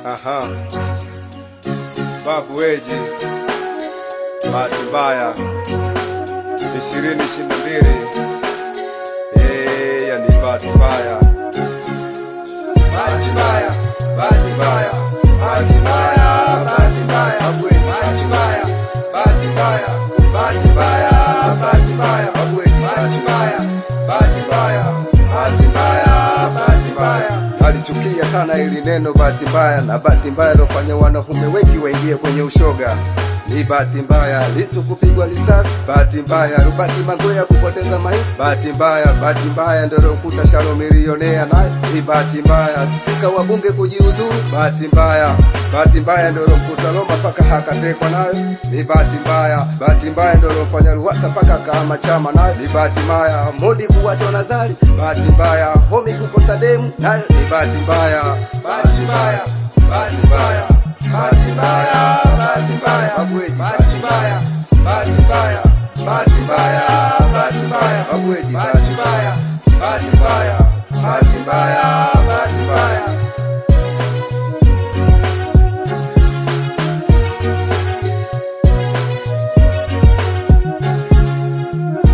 Aha. Babu Weji, bahati mbaya 2022. Yani bahati mbaya. Bahati mbaya, bahati mbaya, bahati mbaya, bahati mbaya, Babu Weji, bahati mbaya, bahati mbaya, bahati mbaya, bahati mbaya, Babu Weji, bahati mbaya, bahati mbaya, bahati mbaya, bahati mbaya. Alichukia sana ili neno bahati mbaya, na bahati mbaya lofanya wanaume wengi waingie kwenye ushoga. Ni bahati mbaya Lissu kupigwa risasi, bahati mbaya Robert Magoya kupoteza maisha, bahati mbaya ndio lokuta Shalo milionea nayo. Ni bahati mbaya spika wa bunge kujiuzuru, bahati mbaya ndio lokuta Loma paka hakatekwa nayo. Ni bahati mbaya ndio lofanya Ruwasa paka kama chama nayo. Ni bahati mbaya Mondi kuachwa Nazari, bahati mbaya Homi kukosa demu nayo. Ni bahati mbaya, bahati mbaya, bahati mbaya, bahati mbaya, bahati mbaya, Babu Weji, bahati mbaya, bahati mbaya, bahati mbaya, bahati mbaya, Babu Weji, bahati mbaya, bahati mbaya, bahati mbaya, bahati mbaya.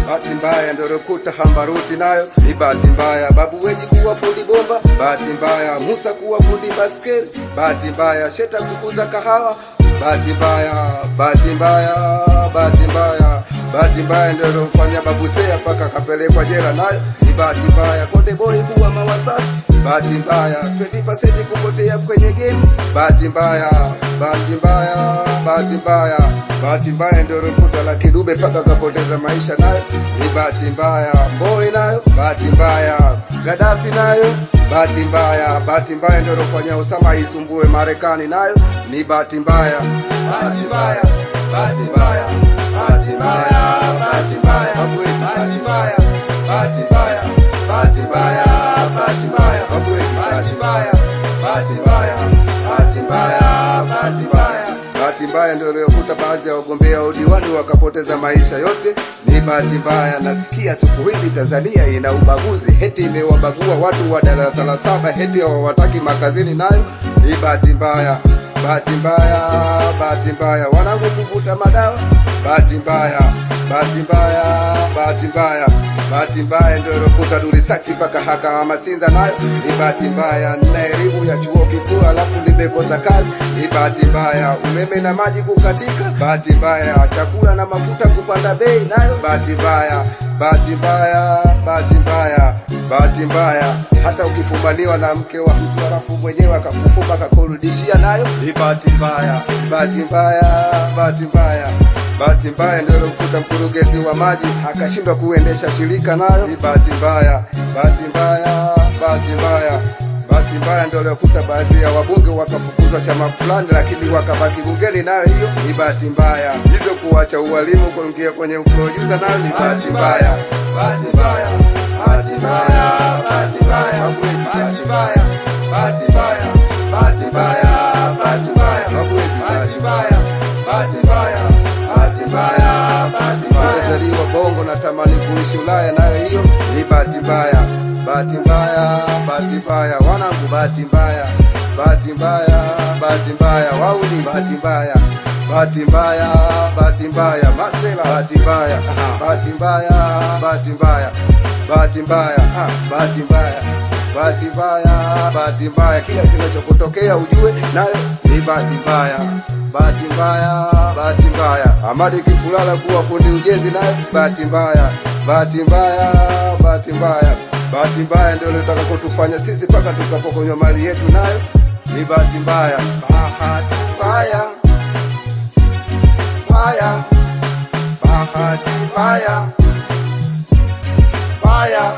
bahati mbaya ndio lokuta Hambaruti nayo. Ni bahati mbaya Babu Weji kuwa fundi bomba, bahati mbaya Musa kuwa fundi baskeli, bahati mbaya Sheta kukuza kahawa, bahati mbaya, bahati mbaya, bahati mbaya, bahati mbaya ndio lofanya Babu Seya paka kapelekwa jela nayo. Ni bahati mbaya Konde Boy kuwa Mawasafi, bahati mbaya 20% kupotea kwenye game, bahati mbaya, bahati mbaya, bahati mbaya, bahati mbaya ndio lokuta Lucky Dube paka kapoteza maisha nayo. Ni bahati mbaya Mbowe nayo, bahati mbaya Gaddafi nayo, bahati mbaya ndio lofanya Osama isumbue Marekani nayo. Ni bahati mbaya, bahati mbaya, bahati mbaya, bahati mbaya, bahati mbaya, Babu Weji, bahati mbaya, bahati mbaya, bahati mbaya, bahati mbaya, Babu Weji, bahati mbaya, bahati mbaya, bahati mbaya, bahati mbaya. bahati mbaya ndio iliyokuta baadhi ya wagombea udiwani wakapoteza maisha yote. Ni bahati mbaya. Nasikia siku hizi Tanzania ina ubaguzi, heti imewabagua watu wa darasa la 7, heti hawataki makazini nayo. Ni bahati mbaya, bahati mbaya, bahati mbaya wanangu kuvuta madawa, bahati mbaya, bahati mbaya, bahati mbaya, bahati mbaya ndio iliyokuta Durisaksi paka haka Masinza nayo. Ni bahati mbaya na elimu ya chuo kikuu alafu nimekosa kazi. Ni bahati mbaya umeme na maji kukatika, bahati mbaya chakula na mafuta kupanda bei nayo. Bahati mbaya, bahati mbaya, bahati mbaya, bahati mbaya hata ukifumaniwa na mke wa mtu alafu mwenyewe akakufumba akakurudishia nayo. Ni bahati mbaya, bahati mbaya, bahati mbaya, bahati mbaya ndio lokuta mkurugenzi wa maji akashindwa kuendesha shirika nayo. Ni bahati mbaya, bahati mbaya, bahati mbaya, bahati mbaya ndio lokuta baadhi ya wabunge wakafukuzwa chama fulani lakini wakabaki bungeni nayo. Hiyo ni bahati mbaya. Hizo kuacha ualimu kuingia kwenye uproducer nayo ni bahati mbaya, bahati mbaya, bahati mbaya, bahati mbaya, bahati mbaya, bahati mbaya, bahati mbaya, bahati mbaya, Babu Weji, bahati mbaya, bahati mbaya, bahati mbaya, bahati mbaya. nimezaliwa Bongo na tamani kuishi Ulaya nayo. Hiyo ni bahati mbaya, bahati mbaya, bahati mbaya wanangu, bahati mbaya, bahati mbaya, bahati mbaya wauni, bahati mbaya, bahati mbaya, bahati mbaya Masela, bahati mbaya, bahati mbaya, bahati mbaya, bahati mbaya, bahati mbaya, bahati mbaya, bahati mbaya. Kila kinachokutokea ujue nayo ni bahati mbaya, bahati mbaya, bahati mbaya. Amadi Kifulala kuwa fundi ujenzi nayo bahati mbaya, bahati mbaya, bahati mbaya, bahati mbaya ndio ilitaka kutufanya sisi paka tukapokonywa mali yetu nayo. Ni bahati mbaya, bahati mbaya, Mbaya, bahati mbaya, mbaya.